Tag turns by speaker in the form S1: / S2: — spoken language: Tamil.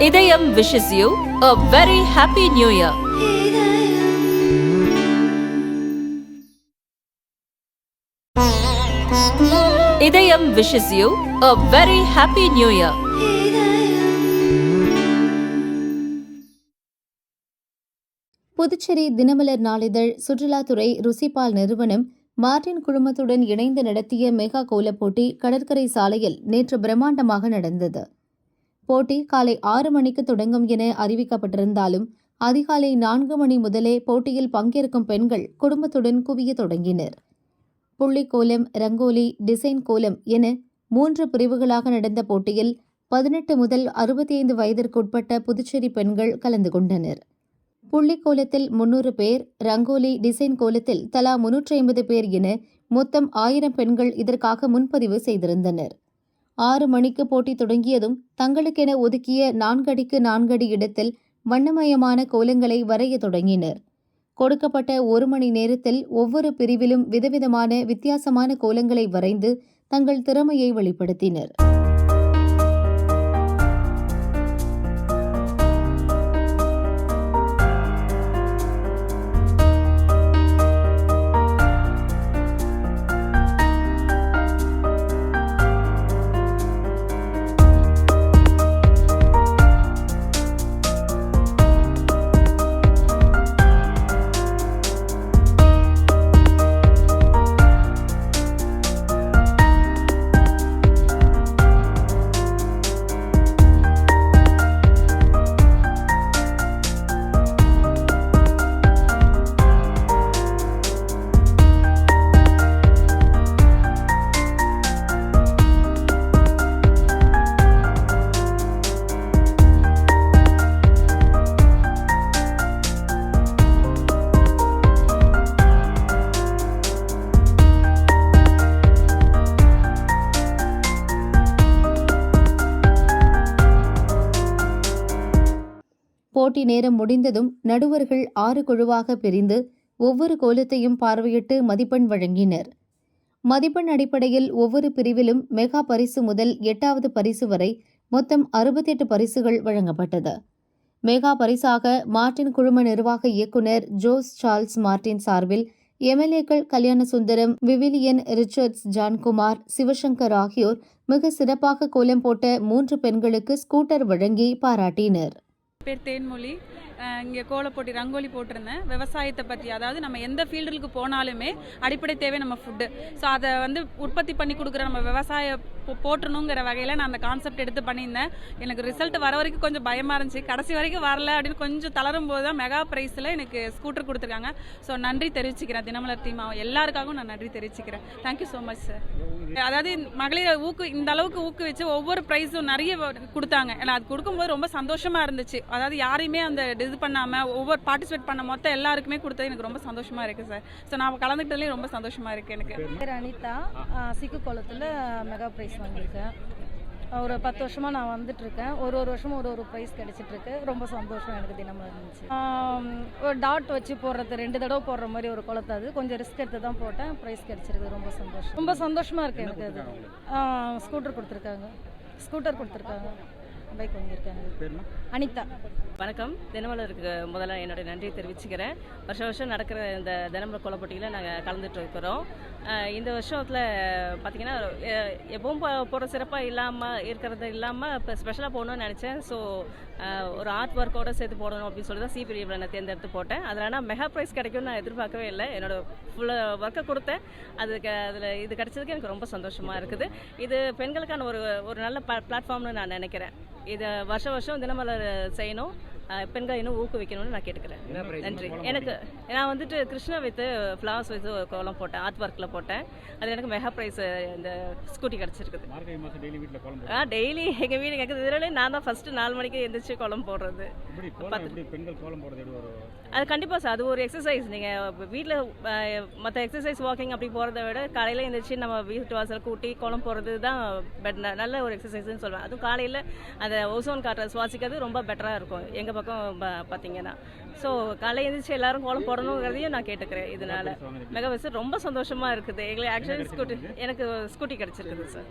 S1: இதயம் wishes you a very happy new year. இதயம் wishes you a very happy new year.
S2: Puducherry Dinamalar நாளிதழ் சுற்றுலாத்துறை ருசிபால் நிறுவனம் மார்டின் குழுமத்துடன் இணைந்து நடத்திய மெகா கோலப் போட்டி கடற்கரை சாலையில் நேற்று பிரம்மாண்டமாக நடந்தது. போட்டி காலை 6 மணிக்கு தொடங்கும் என அறிவிக்கப்பட்டிருந்தாலும் அதிகாலை 4 மணி முதலே போட்டியில் பங்கேற்கும் பெண்கள் குடும்பத்துடன் குவிய தொடங்கினர். புள்ளிக்கோலம், ரங்கோலி, டிசைன் கோலம் என 3 பிரிவுகளாக நடந்த போட்டியில் 18 முதல் 65 வயதிற்குட்பட்ட புதுச்சேரி பெண்கள் கலந்து கொண்டனர். புள்ளிக்கோலத்தில் 300 பேர், ரங்கோலி, டிசைன் கோலத்தில் தலா 350 பேர் என மொத்தம் 1000 பெண்கள் இதற்காக முன்பதிவு செய்திருந்தனர். 6 மணிக்கு போட்டி தொடங்கியதும் தங்களுக்கென ஒதுக்கிய 4 அடிக்கு 4 அடி இடத்தில் வண்ணமயமான கோலங்களை வரைய தொடங்கினர். கொடுக்கப்பட்ட 1 மணி நேரத்தில் ஒவ்வொரு பிரிவிலும் விதவிதமான வித்தியாசமான கோலங்களை வரைந்து தங்கள் திறமையை வெளிப்படுத்தினர். போட்டி நேரம் முடிந்ததும் நடுவர்கள் 6 குழுவாக பிரிந்து ஒவ்வொரு கோலத்தையும் பார்வையிட்டு மதிப்பெண் வழங்கினர். மதிப்பெண் அடிப்படையில் ஒவ்வொரு பிரிவிலும் மெகா பரிசு முதல் 8வது பரிசு வரை மொத்தம் 68 பரிசுகள் வழங்கப்பட்டது. மெகா பரிசாக மார்டின் குழும நிர்வாக இயக்குநர் ஜோஸ் சார்ல்ஸ் மார்டின் சார்பில் எம்எல்ஏக்கள் கல்யாணசுந்தரம், விவிலியன் ரிச்சர்ட்ஸ், ஜான்குமார், சிவசங்கர் ஆகியோர் மிக சிறப்பாக கோலம் போட்ட 3 பெண்களுக்கு ஸ்கூட்டர் வழங்கி பாராட்டினர்.
S3: பேர் தேன்மொழி. இங்கே கோலப்போட்டி ரங்கோலி போட்டிருந்தேன். விவசாயத்தை பற்றி, அதாவது நம்ம எந்த ஃபீல்டுக்கு போனாலுமே அடிப்படை தேவை நம்ம ஃபுட்டு. ஸோ அதை உற்பத்தி பண்ணி கொடுக்குற நம்ம விவசாய போட்டணுங்கிற வகையில் நான் அந்த கான்செப்ட் எடுத்து பண்ணியிருந்தேன். எனக்கு ரிசல்ட் வர வரைக்கும் கொஞ்சம் பயமாக இருந்துச்சு. கடைசி வரைக்கும் வரல அப்படின்னு கொஞ்சம் தளரும் போது தான் மெகா ப்ரைஸில் எனக்கு ஸ்கூட்டர் கொடுத்துருக்காங்க. ஸோ நன்றி தெரிவிச்சுக்கிறேன். தினமலர் டீம் எல்லாருக்காகவும் நான் நன்றி தெரிவிச்சுக்கிறேன். Thank you so much sir. அதாவது மகளிரை இந்த அளவுக்கு ஊக்குவிச்சு ஒவ்வொரு ப்ரைஸும் நிறைய கொடுத்தாங்க. ஏன்னா அது கொடுக்கும்போது ரொம்ப சந்தோஷமாக இருந்துச்சு. அதாவது யாரையுமே அந்த இது பண்ணாமல் ஒவ்வொரு பார்ட்டிசிபேட் பண்ண மொத்தம் எல்லாருக்குமே கொடுத்தது எனக்கு ரொம்ப சந்தோஷமாக இருக்குது சார். ஸோ நான் கலந்துக்கிட்டதுலேயும் ரொம்ப சந்தோஷமாக இருக்குது. எனக்கு
S4: பேர் அனிதா. சிக்கு கோலத்தில் மெகா ப்ரைஸ் வாங்கியிருக்கேன். ஒரு 10 வருஷமாக நான் வந்துட்டுருக்கேன். ஒரு வருஷமும் ஒரு ப்ரைஸ் கிடச்சிட்ருக்கு. ரொம்ப சந்தோஷம் எனக்கு தினமும் இருந்துச்சு. ஒரு டாட் வச்சு போடுறது 2 தடவை போடுற மாதிரி ஒரு கோலத்தை அது கொஞ்சம் ரிஸ்க் எடுத்து தான் போட்டேன். ப்ரைஸ் கிடச்சிருக்கு. ரொம்ப சந்தோஷம். ரொம்ப சந்தோஷமாக இருக்குது எனக்கு. அது ஸ்கூட்டர் கொடுத்துருக்காங்க. பைக் வாங்கியிருக்காங்க. அனிதா.
S5: வணக்கம். தினமலருக்கு முதல்ல என்னுடைய நன்றியை தெரிவிச்சுக்கிறேன். வருஷம் நடக்கிற இந்த தினமலர் கோலப்போட்டியில் நாங்கள் கலந்துட்டு இருக்கிறோம். இந்த வருஷத்தில் பார்த்திங்கன்னா எப்பவும் போகிற சிறப்பாக இருக்கிறது இல்லாமல் இப்போ ஸ்பெஷலாக போகணும்னு நினச்சேன். ஸோ ஒரு ஆர்ட் ஒர்க்கோடு சேர்த்து போடணும் அப்படின்னு சொல்லி தான் பிரிவில் நான் தேர்ந்தெடுத்து போட்டேன். அதில் ஆனால் மெகா ப்ரைஸ் கிடைக்கும்னு நான் எதிர்பார்க்கவே இல்லை. என்னோடய ஃபுல்லாக ஒர்க்கை கொடுத்தேன். அதில் இது கிடைச்சதுக்கு எனக்கு ரொம்ப சந்தோஷமாக இருக்குது. இது பெண்களுக்கான ஒரு நல்ல பிளாட்ஃபார்ம்னு நான் நினைக்கிறேன். இதை வருஷம் தினமலர் செய்யணும், பெண்கள் இன்னும் ஊக்குவிக்கணும்னு நான் கேட்டுக்கிறேன். நன்றி. நான் கிருஷ்ணா வித் ஃப்ளவர்ஸ் வச்சு கோலம் போட்டேன். ஆர்ட் ஒர்க்கில் போட்டேன். அது எனக்கு மெகா ப்ரைஸ் இந்த ஸ்கூட்டி கிடச்சிருக்குது. டெய்லி எங்கள் வீடு கேட்குறது. நான் தான் ஃபஸ்ட்டு 4 மணிக்கு எழுந்திரிச்சு கோலம் போடுறது. அது கண்டிப்பாக சார், அது ஒரு எக்ஸசைஸ். நீங்கள் வீட்டில் மற்ற எக்ஸசைஸ் வாக்கிங் அப்படி போகிறத விட காலையில் எழுந்திரிச்சு நம்ம வீட்டு வாசல் கூட்டி கோலம் போடுறது தான் நல்ல ஒரு எக்ஸசைஸ்ன்னு சொல்லுவேன். அதுவும் காலையில் அந்த ஓசோன் காற்றை சுவாசிக்கிறது ரொம்ப பெட்டராக இருக்கும் எங்கள் பக்கம் பார்த்தீங்கன்னா. ஸோ காலையில் எழுந்திரிச்சு எல்லாரும் கோலம் போடணுங்கிறதையும் நான் கேட்டுக்கிறேன். இதனால் மெகா ப்ரைஸ் ரொம்ப சந்தோஷமாக இருக்குது. எங்களுக்கு ஆக்சுவலி எனக்கு ஸ்கூட்டி கிடச்சிருக்குது சார்.